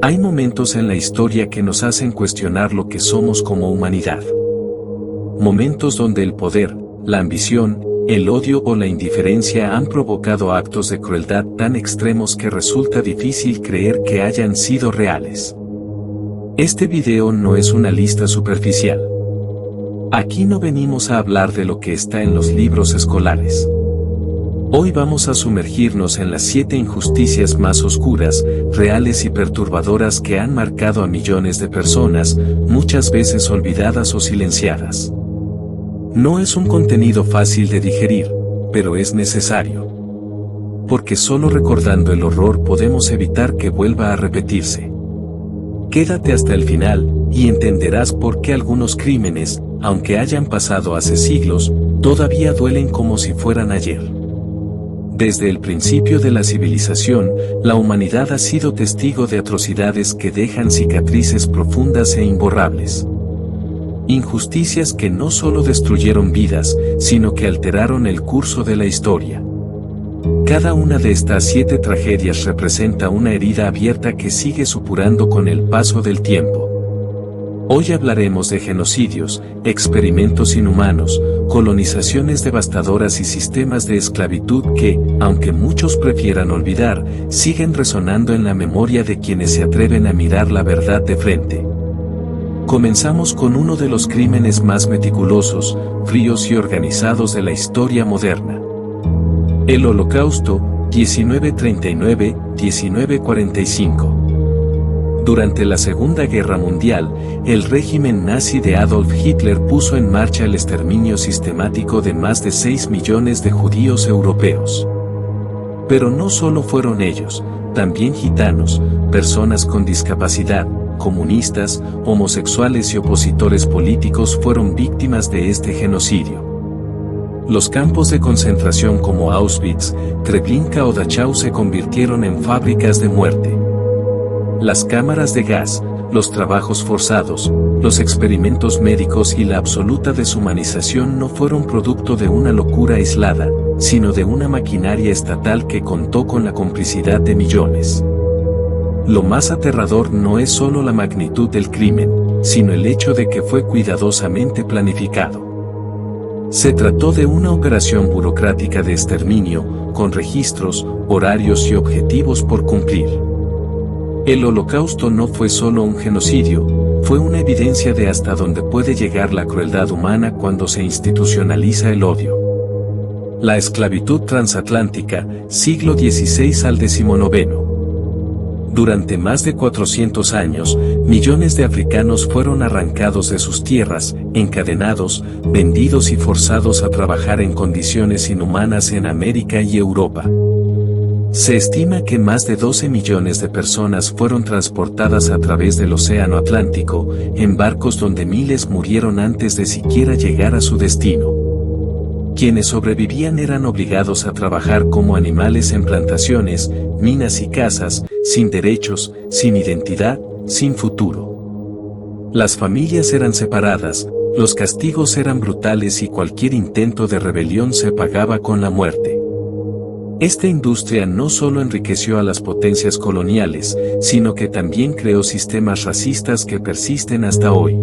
Hay momentos en la historia que nos hacen cuestionar lo que somos como humanidad. Momentos donde el poder, la ambición, el odio o la indiferencia han provocado actos de crueldad tan extremos que resulta difícil creer que hayan sido reales. Este video no es una lista superficial. Aquí no venimos a hablar de lo que está en los libros escolares. Hoy vamos a sumergirnos en las 7 injusticias más oscuras, reales y perturbadoras que han marcado a millones de personas, muchas veces olvidadas o silenciadas. No es un contenido fácil de digerir, pero es necesario. Porque solo recordando el horror podemos evitar que vuelva a repetirse. Quédate hasta el final, y entenderás por qué algunos crímenes, aunque hayan pasado hace siglos, todavía duelen como si fueran ayer. Desde el principio de la civilización, la humanidad ha sido testigo de atrocidades que dejan cicatrices profundas e imborrables. Injusticias que no solo destruyeron vidas, sino que alteraron el curso de la historia. Cada una de estas 7 tragedias representa una herida abierta que sigue supurando con el paso del tiempo. Hoy hablaremos de genocidios, experimentos inhumanos, colonizaciones devastadoras y sistemas de esclavitud que, aunque muchos prefieran olvidar, siguen resonando en la memoria de quienes se atreven a mirar la verdad de frente. Comenzamos con uno de los crímenes más meticulosos, fríos y organizados de la historia moderna. El Holocausto, 1939-1945. Durante la Segunda Guerra Mundial, el régimen nazi de Adolf Hitler puso en marcha el exterminio sistemático de más de 6 millones de judíos europeos. Pero no solo fueron ellos, también gitanos, personas con discapacidad, comunistas, homosexuales y opositores políticos fueron víctimas de este genocidio. Los campos de concentración como Auschwitz, Treblinka o Dachau se convirtieron en fábricas de muerte. Las cámaras de gas, los trabajos forzados, los experimentos médicos y la absoluta deshumanización no fueron producto de una locura aislada, sino de una maquinaria estatal que contó con la complicidad de millones. Lo más aterrador no es solo la magnitud del crimen, sino el hecho de que fue cuidadosamente planificado. Se trató de una operación burocrática de exterminio, con registros, horarios y objetivos por cumplir. El Holocausto no fue solo un genocidio, fue una evidencia de hasta dónde puede llegar la crueldad humana cuando se institucionaliza el odio. La esclavitud transatlántica, siglo XVI al XIX. Durante más de 400 años, millones de africanos fueron arrancados de sus tierras, encadenados, vendidos y forzados a trabajar en condiciones inhumanas en América y Europa. Se estima que más de 12 millones de personas fueron transportadas a través del Océano Atlántico, en barcos donde miles murieron antes de siquiera llegar a su destino. Quienes sobrevivían eran obligados a trabajar como animales en plantaciones, minas y casas, sin derechos, sin identidad, sin futuro. Las familias eran separadas, los castigos eran brutales y cualquier intento de rebelión se pagaba con la muerte. Esta industria no solo enriqueció a las potencias coloniales, sino que también creó sistemas racistas que persisten hasta hoy.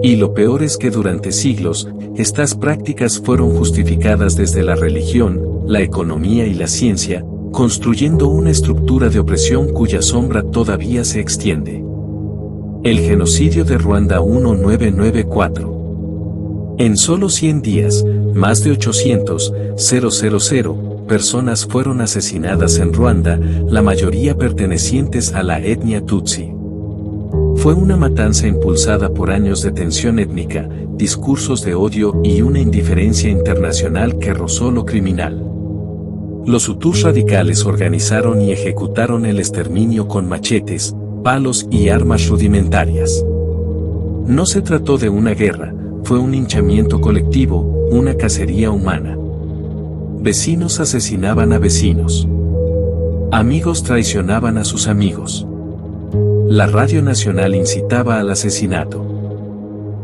Y lo peor es que durante siglos, estas prácticas fueron justificadas desde la religión, la economía y la ciencia, construyendo una estructura de opresión cuya sombra todavía se extiende. El genocidio de Ruanda 1994. En solo 100 días, más de 800,000 personas fueron asesinadas en Ruanda, la mayoría pertenecientes a la etnia Tutsi. Fue una matanza impulsada por años de tensión étnica, discursos de odio y una indiferencia internacional que rozó lo criminal. Los hutus radicales organizaron y ejecutaron el exterminio con machetes, palos y armas rudimentarias. No se trató de una guerra, fue un linchamiento colectivo, una cacería humana. Vecinos asesinaban a vecinos. Amigos traicionaban a sus amigos. La Radio Nacional incitaba al asesinato.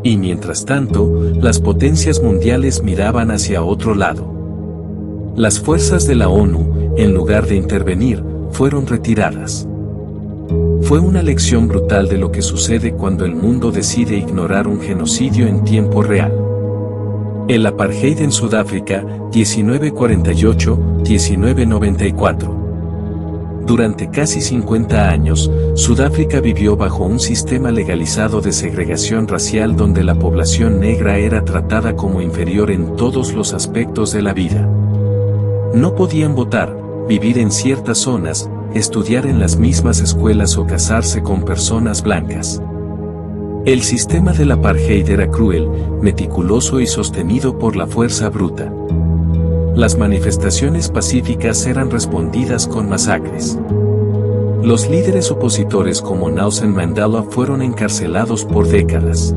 Y mientras tanto, las potencias mundiales miraban hacia otro lado. Las fuerzas de la ONU, en lugar de intervenir, fueron retiradas. Fue una lección brutal de lo que sucede cuando el mundo decide ignorar un genocidio en tiempo real. El apartheid en Sudáfrica, 1948-1994. Durante casi 50 años, Sudáfrica vivió bajo un sistema legalizado de segregación racial donde la población negra era tratada como inferior en todos los aspectos de la vida. No podían votar, vivir en ciertas zonas, estudiar en las mismas escuelas o casarse con personas blancas. El sistema del apartheid era cruel, meticuloso y sostenido por la fuerza bruta. Las manifestaciones pacíficas eran respondidas con masacres. Los líderes opositores como Nelson Mandela fueron encarcelados por décadas.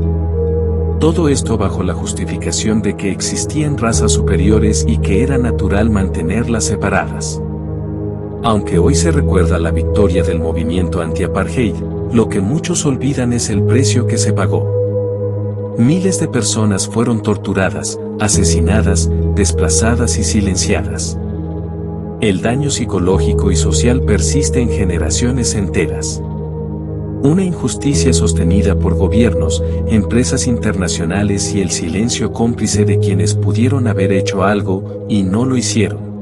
Todo esto bajo la justificación de que existían razas superiores y que era natural mantenerlas separadas. Aunque hoy se recuerda la victoria del movimiento anti-apartheid, lo que muchos olvidan es el precio que se pagó. Miles de personas fueron torturadas, asesinadas, desplazadas y silenciadas. El daño psicológico y social persiste en generaciones enteras. Una injusticia sostenida por gobiernos, empresas internacionales y el silencio cómplice de quienes pudieron haber hecho algo y no lo hicieron.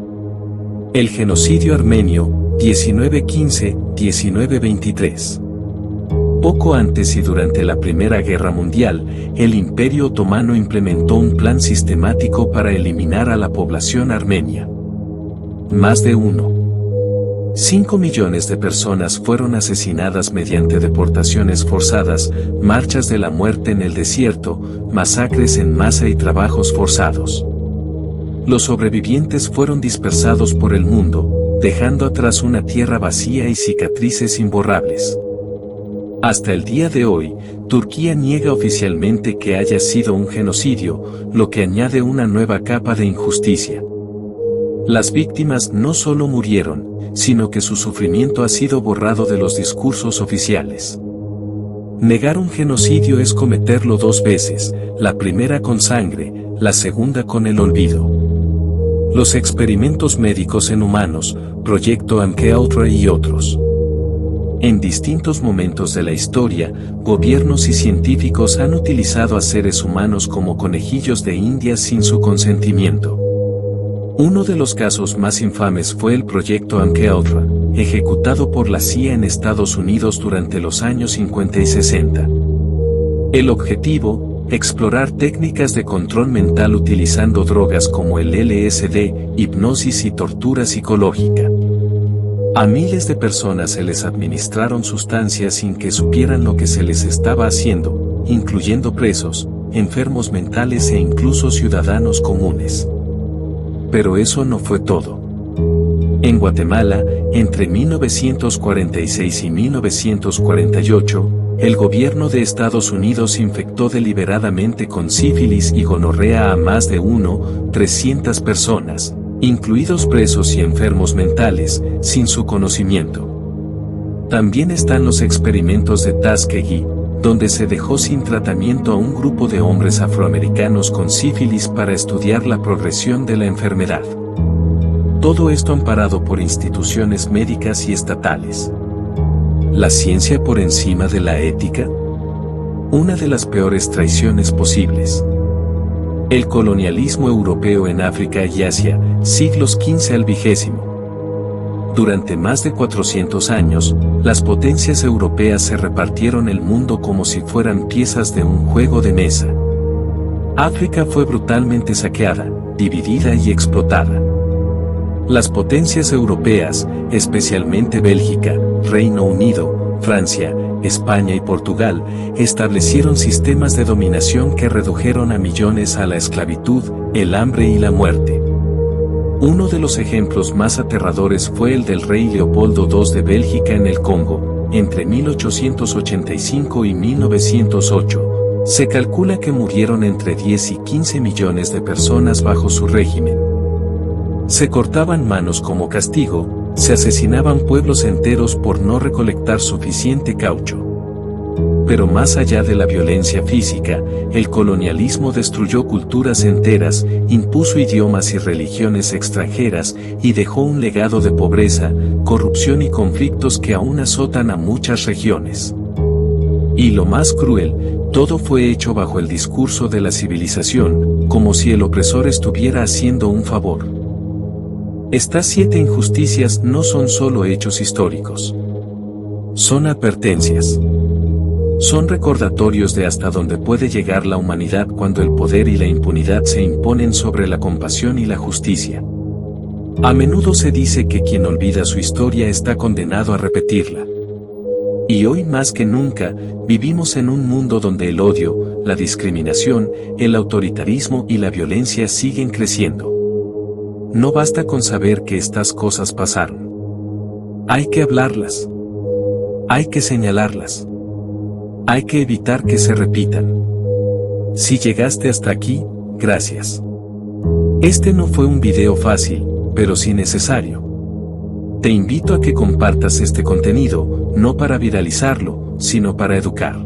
El genocidio armenio, 1915-1923. Poco antes y durante la Primera Guerra Mundial, el Imperio Otomano implementó un plan sistemático para eliminar a la población armenia. Más de 1,5 millones de personas fueron asesinadas mediante deportaciones forzadas, marchas de la muerte en el desierto, masacres en masa y trabajos forzados. Los sobrevivientes fueron dispersados por el mundo, dejando atrás una tierra vacía y cicatrices imborrables. Hasta el día de hoy, Turquía niega oficialmente que haya sido un genocidio, lo que añade una nueva capa de injusticia. Las víctimas no solo murieron, sino que su sufrimiento ha sido borrado de los discursos oficiales. Negar un genocidio es cometerlo dos veces, la primera con sangre, la segunda con el olvido. Los experimentos médicos en humanos, Proyecto MKUltra y otros. En distintos momentos de la historia, gobiernos y científicos han utilizado a seres humanos como conejillos de Indias sin su consentimiento. Uno de los casos más infames fue el Proyecto MKUltra, ejecutado por la CIA en Estados Unidos durante los años 50 y 60. El objetivo, explorar técnicas de control mental utilizando drogas como el LSD, hipnosis y tortura psicológica. A miles de personas se les administraron sustancias sin que supieran lo que se les estaba haciendo, incluyendo presos, enfermos mentales e incluso ciudadanos comunes. Pero eso no fue todo. En Guatemala, entre 1946 y 1948, el gobierno de Estados Unidos infectó deliberadamente con sífilis y gonorrea a más de 300 personas, incluidos presos y enfermos mentales, sin su conocimiento. También están los experimentos de Tuskegee, donde se dejó sin tratamiento a un grupo de hombres afroamericanos con sífilis para estudiar la progresión de la enfermedad. Todo esto amparado por instituciones médicas y estatales. ¿La ciencia por encima de la ética? Una de las peores traiciones posibles. El colonialismo europeo en África y Asia, siglos XV al XX. Durante más de 400 años, las potencias europeas se repartieron el mundo como si fueran piezas de un juego de mesa. África fue brutalmente saqueada, dividida y explotada. Las potencias europeas, especialmente Bélgica, Reino Unido, Francia, España y Portugal, establecieron sistemas de dominación que redujeron a millones a la esclavitud, el hambre y la muerte. Uno de los ejemplos más aterradores fue el del rey Leopoldo II de Bélgica en el Congo, entre 1885 y 1908. Se calcula que murieron entre 10 y 15 millones de personas bajo su régimen. Se cortaban manos como castigo, se asesinaban pueblos enteros por no recolectar suficiente caucho. Pero más allá de la violencia física, el colonialismo destruyó culturas enteras, impuso idiomas y religiones extranjeras y dejó un legado de pobreza, corrupción y conflictos que aún azotan a muchas regiones. Y lo más cruel, todo fue hecho bajo el discurso de la civilización, como si el opresor estuviera haciendo un favor. Estas 7 injusticias no son solo hechos históricos. Son advertencias. Son recordatorios de hasta dónde puede llegar la humanidad cuando el poder y la impunidad se imponen sobre la compasión y la justicia. A menudo se dice que quien olvida su historia está condenado a repetirla. Y hoy más que nunca, vivimos en un mundo donde el odio, la discriminación, el autoritarismo y la violencia siguen creciendo. No basta con saber que estas cosas pasaron. Hay que hablarlas. Hay que señalarlas. Hay que evitar que se repitan. Si llegaste hasta aquí, gracias. Este no fue un video fácil, pero sí necesario. Te invito a que compartas este contenido, no para viralizarlo, sino para educar.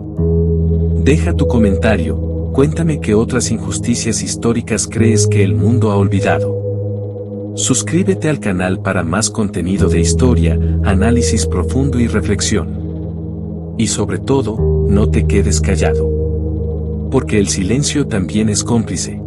Deja tu comentario, cuéntame qué otras injusticias históricas crees que el mundo ha olvidado. Suscríbete al canal para más contenido de historia, análisis profundo y reflexión. Y sobre todo, no te quedes callado. Porque el silencio también es cómplice.